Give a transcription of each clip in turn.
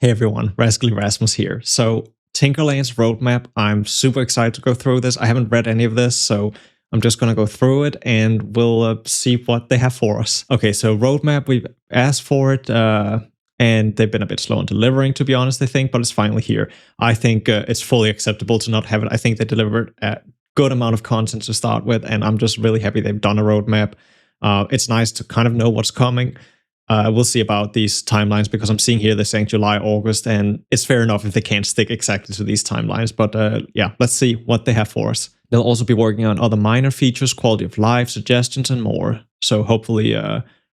Hey everyone, Rascally Rasmus here. So, Tinkerlands roadmap, I'm super excited to go through this. I haven't read any of this, so I'm just going to go through it and we'll see what they have for us. Okay, so roadmap, we've asked for it, and they've been a bit slow in delivering, to be honest, I think, but it's finally here. I think it's fully acceptable to not have it. I think they delivered a good amount of content to start with, and I'm just really happy they've done a roadmap. It's nice to kind of know what's coming. We'll see about these timelines because I'm seeing here they're saying July, August, and it's fair enough if they can't stick exactly to these timelines. But yeah, let's see what they have for us. They'll also be working on other minor features, quality of life, suggestions, and more. So hopefully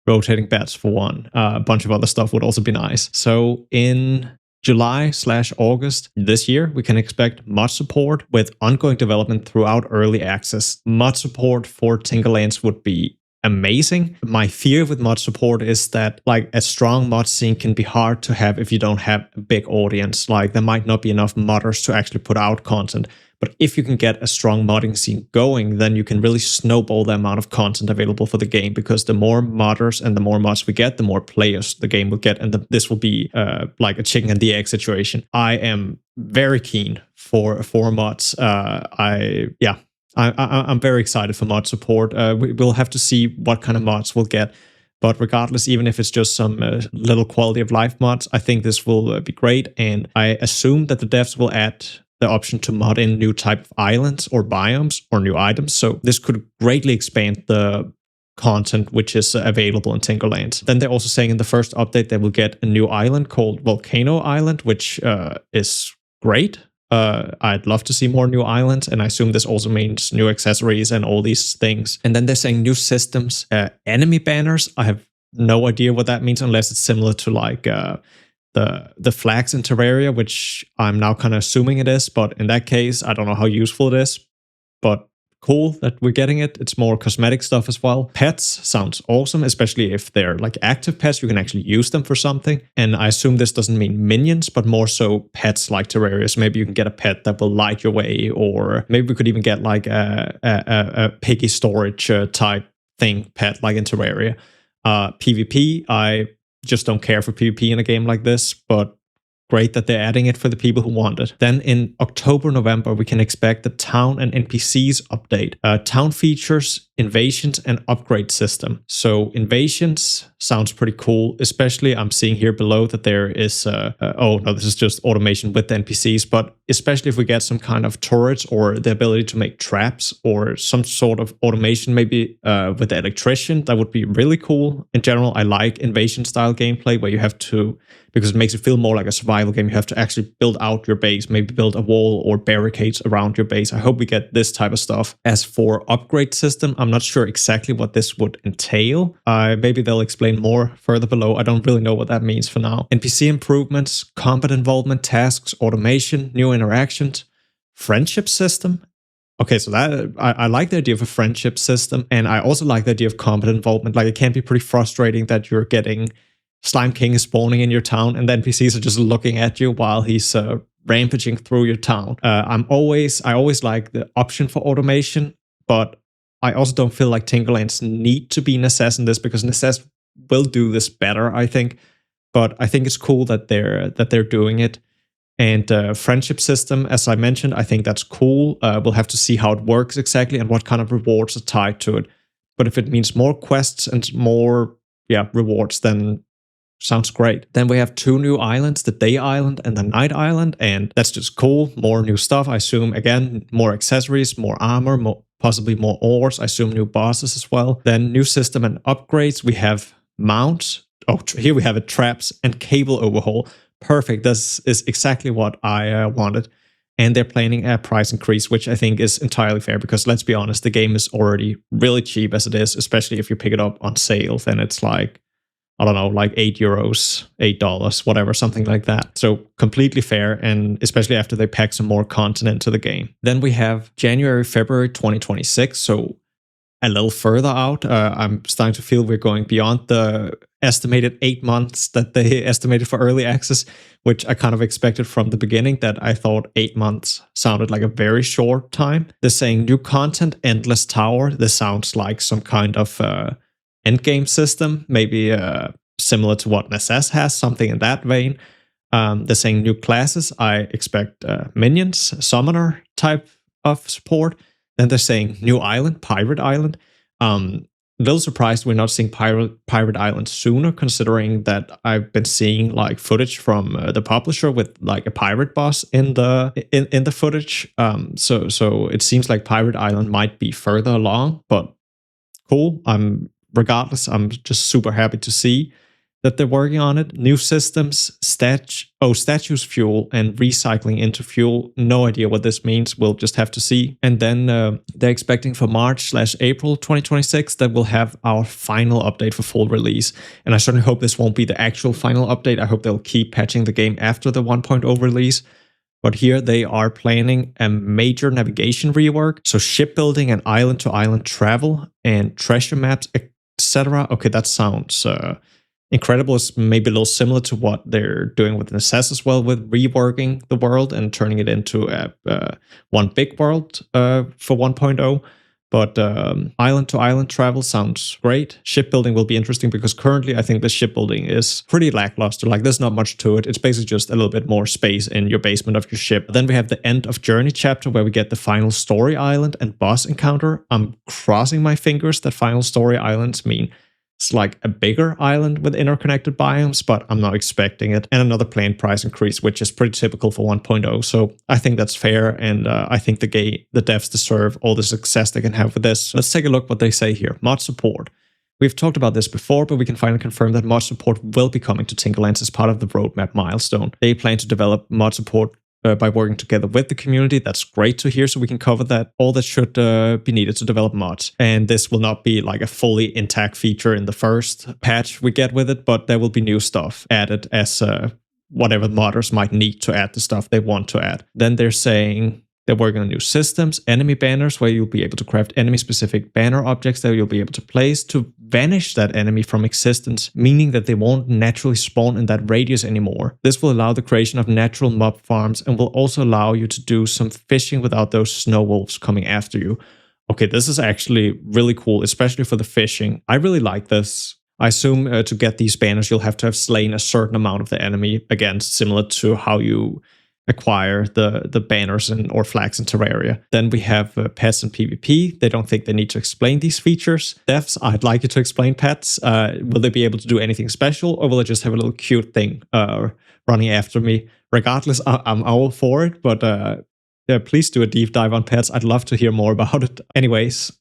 rotating bets for one. A bunch of other stuff would also be nice. So in July/August this year, we can expect mod support with ongoing development throughout early access. Mod support for Tinkerlands would be amazing. My fear with mod support is that like a strong mod scene can be hard to have if you don't have a big audience. Like there might not be enough modders to actually put out content. But if you can get a strong modding scene going, then you can really snowball the amount of content available for the game, because the more modders and the more mods we get, the more players the game will get. And this will be like a chicken and the egg situation. I am very keen for mods. I'm very excited for mod support. We'll have to see what kind of mods we'll get. But regardless, even if it's just some little quality of life mods, I think this will be great. And I assume that the devs will add the option to mod in new type of islands or biomes or new items. So this could greatly expand the content which is available in Tinkerlands. Then they're also saying in the first update they will get a new island called Volcano Island, which is great. I'd love to see more new islands, and I assume this also means new accessories and all these things. And then they're saying new systems, enemy banners. I have no idea what that means unless it's similar to like the flags in Terraria, which I'm now kind of assuming it is. But in that case, I don't know how useful it is. But cool that we're getting it. It's more cosmetic stuff as well. Pets sounds awesome, especially if they're like active pets. You can actually use them for something. And I assume this doesn't mean minions, but more so pets like Terraria. So maybe you can get a pet that will light your way, or maybe we could even get like a piggy storage type thing pet like in Terraria. PvP, I just don't care for PvP in a game like this, but great that they're adding it for the people who want it. Then in October, November, we can expect the town and NPCs update. Town features, invasions, and upgrade system. So invasions sounds pretty cool, especially I'm seeing here below that there is, oh no, this is just automation with the NPCs, but especially if we get some kind of turrets or the ability to make traps or some sort of automation maybe with the electrician, that would be really cool. In general, I like invasion style gameplay where you have to, because it makes it feel more like a survival game, you have to actually build out your base, maybe build a wall or barricades around your base. I hope we get this type of stuff. As for upgrade system, I'm not sure exactly what this would entail. Maybe they'll explain more further below. I don't really know what that means for now. NPC improvements, combat involvement, tasks, automation, new interactions, friendship system. Okay, so that I like the idea of a friendship system, and I also like the idea of combat involvement. Like, it can be pretty frustrating that you're getting Slime King is spawning in your town and the NPCs are just looking at you while he's rampaging through your town. I always like the option for automation, but I also don't feel like Tinkerlands need to be Necess in this, because Necess will do this better, I think. But I think it's cool that they're doing it. And friendship system, as I mentioned, I think that's cool. We'll have to see how it works exactly and what kind of rewards are tied to it. But if it means more quests and more rewards, then sounds great. Then we have two new islands, the Day Island and the Night Island, and that's just cool. More new stuff, I assume. Again, more accessories, more armor, possibly more ores. I assume new bosses as well. Then new system and upgrades. We have mounts. Oh, here we have it, traps and cable overhaul. Perfect. This is exactly what I wanted. And they're planning a price increase, which I think is entirely fair, because let's be honest, the game is already really cheap as it is, especially if you pick it up on sale. Then it's like, I don't know, like €8, $8, whatever, something like that. So completely fair, and especially after they pack some more content into the game. Then we have January, February 2026, so a little further out. I'm starting to feel we're going beyond the estimated 8 months that they estimated for early access, which I kind of expected from the beginning, that I thought 8 months sounded like a very short time. They're saying new content, Endless Tower. This sounds like some kind of endgame system, maybe similar to what Necess has, something in that vein. They're saying new classes. I expect minions, summoner type of support. Then they're saying new island, Pirate Island. A little surprised we're not seeing Pirate Island sooner, considering that I've been seeing like footage from the publisher with like a pirate boss in the footage. So it seems like Pirate Island might be further along, but cool. Regardless, I'm just super happy to see that they're working on it. New systems, statues fuel and recycling into fuel. No idea what this means. We'll just have to see. And then they're expecting for March/April 2026 that we'll have our final update for full release. And I certainly hope this won't be the actual final update. I hope they'll keep patching the game after the 1.0 release. But here they are planning a major navigation rework. So shipbuilding and island-to-island travel and treasure maps, etc. Okay, that sounds incredible. Is maybe a little similar to what they're doing with Necess as well, with reworking the world and turning it into one big world for 1.0. But island-to-island travel sounds great. Shipbuilding will be interesting because currently I think the shipbuilding is pretty lackluster. Like there's not much to it. It's basically just a little bit more space in your basement of your ship. Then we have the end of journey chapter where we get the final story island and boss encounter. I'm crossing my fingers that final story islands mean it's like a bigger island with interconnected biomes, but I'm not expecting it. And another planned price increase, which is pretty typical for 1.0. So I think that's fair, and I think the devs deserve all the success they can have with this. Let's take a look what they say here. Mod support. We've talked about this before, but we can finally confirm that mod support will be coming to Tinkerlands as part of the roadmap milestone. They plan to develop mod support by working together with the community. That's great to hear, so we can cover that. All that should be needed to develop mods. And this will not be like a fully intact feature in the first patch we get with it, but there will be new stuff added as whatever modders might need to add the stuff they want to add. Then they're saying they're working on new systems, enemy banners, where you'll be able to craft enemy-specific banner objects that you'll be able to place to vanish that enemy from existence, meaning that they won't naturally spawn in that radius anymore. This will allow the creation of natural mob farms and will also allow you to do some fishing without those snow wolves coming after you. Okay, this is actually really cool, especially for the fishing. I really like this. I assume to get these banners, you'll have to have slain a certain amount of the enemy. Again, similar to how you acquire the banners or flags in Terraria. Then we have pets and PvP. They don't think they need to explain these features. Devs, I'd like you to explain pets. Will they be able to do anything special, or will they just have a little cute thing running after me? Regardless, I'm all for it, but please do a deep dive on pets. I'd love to hear more about it. Anyways,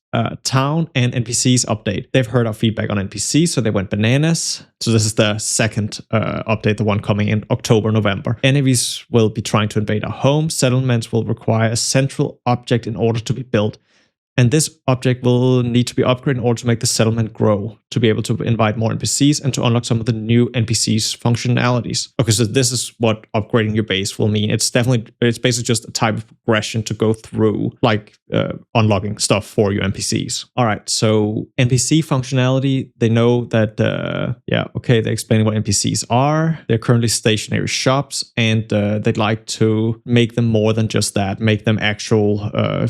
town and NPCs update. They've heard our feedback on NPCs, so they went bananas. So this is the second update, the one coming in October, November. Enemies will be trying to invade our home. Settlements will require a central object in order to be built. And this object will need to be upgraded in order to make the settlement grow, to be able to invite more NPCs and to unlock some of the new NPCs functionalities. Okay, so this is what upgrading your base will mean. It's basically just a type of progression to go through, like unlocking stuff for your NPCs. All right, so NPC functionality, they know that, they're explaining what NPCs are. They're currently stationary shops, and they'd like to make them more than just that, make them actual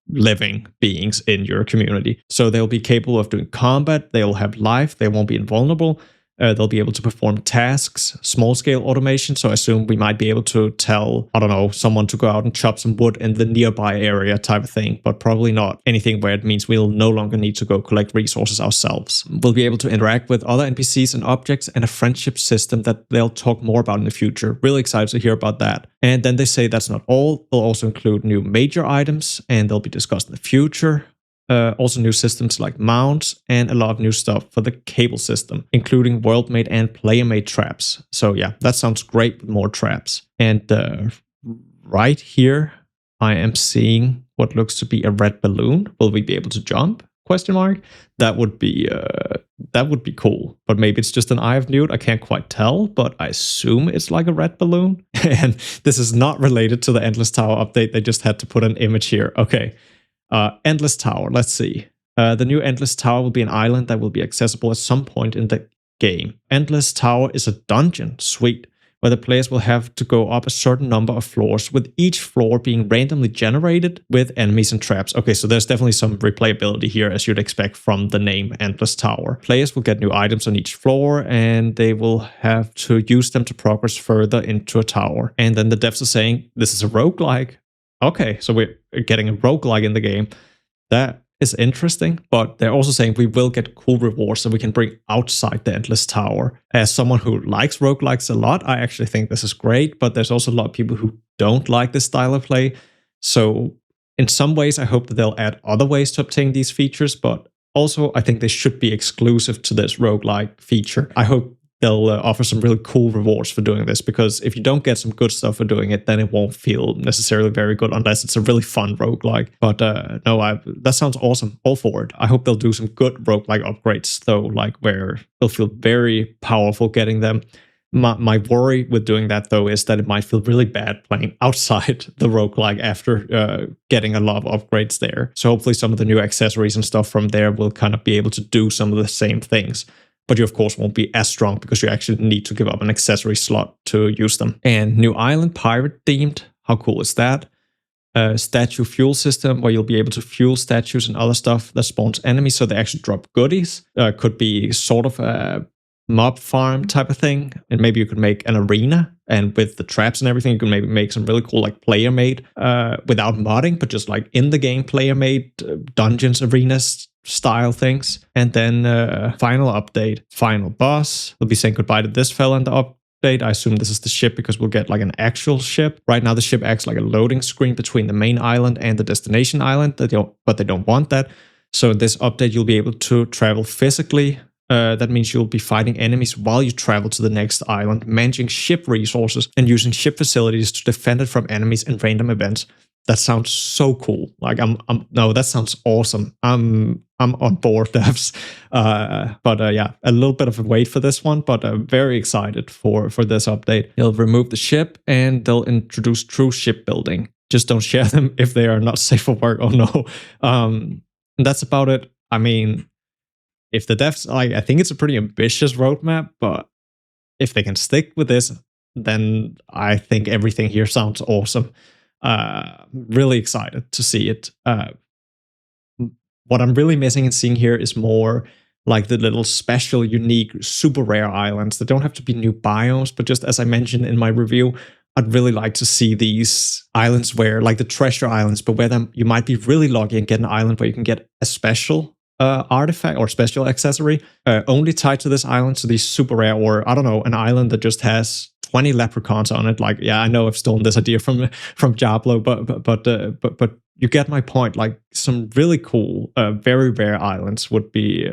living beings in your community. So they'll be capable of doing combat, they'll have life, they won't be invulnerable, they'll be able to perform tasks, small-scale automation, so I assume we might be able to tell, I don't know, someone to go out and chop some wood in the nearby area type of thing, but probably not anything where it means we'll no longer need to go collect resources ourselves. We'll be able to interact with other NPCs and objects, and a friendship system that they'll talk more about in the future. Really excited to hear about that. And then they say that's not all. They'll also include new major items, and they'll be discussed in the future. Also new systems like mounts, and a lot of new stuff for the cable system, including world-made and player-made traps. So yeah, that sounds great with more traps. And right here, I am seeing what looks to be a red balloon. Will we be able to jump? Question mark. That would be cool. But maybe it's just an Eye of Newt. I can't quite tell, but I assume it's like a red balloon. And this is not related to the Endless Tower update. They just had to put an image here. Okay. Endless Tower, let's see. The new Endless Tower will be an island that will be accessible at some point in the game. Endless Tower is a dungeon, sweet, where the players will have to go up a certain number of floors, with each floor being randomly generated with enemies and traps. Okay, so there's definitely some replayability here, as you'd expect from the name Endless Tower. Players will get new items on each floor, and they will have to use them to progress further into a tower. And then the devs are saying, this is a roguelike. Okay, so we're getting a roguelike in the game. That is interesting, but they're also saying we will get cool rewards that we can bring outside the Endless Tower. As someone who likes roguelikes a lot, I actually think this is great, but there's also a lot of people who don't like this style of play. So in some ways, I hope that they'll add other ways to obtain these features, but also I think they should be exclusive to this roguelike feature. I hope they'll offer some really cool rewards for doing this, because if you don't get some good stuff for doing it, then it won't feel necessarily very good unless it's a really fun roguelike. But no, that sounds awesome. All for it. I hope they'll do some good roguelike upgrades, though, like where it'll feel very powerful getting them. My worry with doing that, though, is that it might feel really bad playing outside the roguelike after getting a lot of upgrades there. So hopefully some of the new accessories and stuff from there will kind of be able to do some of the same things. But you, of course, won't be as strong because you actually need to give up an accessory slot to use them. And new island, pirate themed. How cool is that? Statue fuel system, where you'll be able to fuel statues and other stuff that spawns enemies, so they actually drop goodies. Could be sort of a mob farm type of thing. And maybe you could make an arena. And with the traps and everything, you can maybe make some really cool, like, player-made, without modding, but just like in the game player-made dungeons, arenas, style things. And then final update, final boss. We'll be saying goodbye to this fella in the update. I assume this is the ship, because we'll get like an actual ship. Right now the ship acts like a loading screen between the main island and the destination island, but they don't want that. So in this update you'll be able to travel physically. That means you'll be fighting enemies while you travel to the next island, managing ship resources and using ship facilities to defend it from enemies and random events. That sounds so cool. Like no, that sounds awesome. I'm on board, devs. But yeah, a little bit of a wait for this one, but very excited for this update. They'll remove the ship and they'll introduce true shipbuilding. Just don't share them if they are not safe for work. Oh no. And that's about it. I mean, if the devs, like, I think it's a pretty ambitious roadmap, but if they can stick with this, then I think everything here sounds awesome. Really excited to see it. What I'm really missing and seeing here is more like the little special, unique, super rare islands that don't have to be new biomes, but just as I mentioned in my review, I'd really like to see these islands where, like the treasure islands, but where you might be really lucky and get an island where you can get a special artifact or special accessory only tied to this island. So these super rare, or I don't know, an island that just has 20 leprechauns on it. Like, yeah, I know I've stolen this idea from Diablo, but you get my point. Like, some really cool, very rare islands would be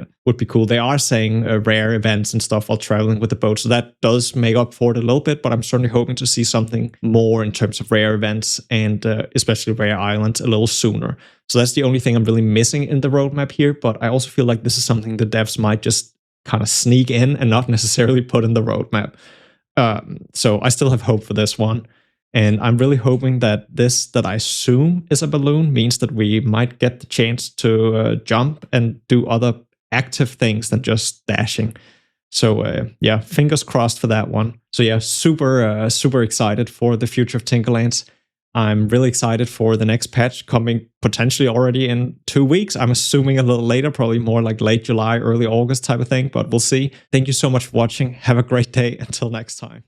cool. They are saying rare events and stuff while traveling with the boat, so that does make up for it a little bit. But I'm certainly hoping to see something more in terms of rare events and especially rare islands a little sooner. So that's the only thing I'm really missing in the roadmap here. But I also feel like this is something the devs might just kind of sneak in and not necessarily put in the roadmap. So I still have hope for this one. And I'm really hoping that this, that I assume is a balloon, means that we might get the chance to jump and do other active things than just dashing. So yeah, fingers crossed for that one. So yeah, super excited for the future of Tinkerlands. I'm really excited for the next patch coming potentially already in 2 weeks. I'm assuming a little later, probably more like late July, early August type of thing, but we'll see. Thank you so much for watching. Have a great day. Until next time.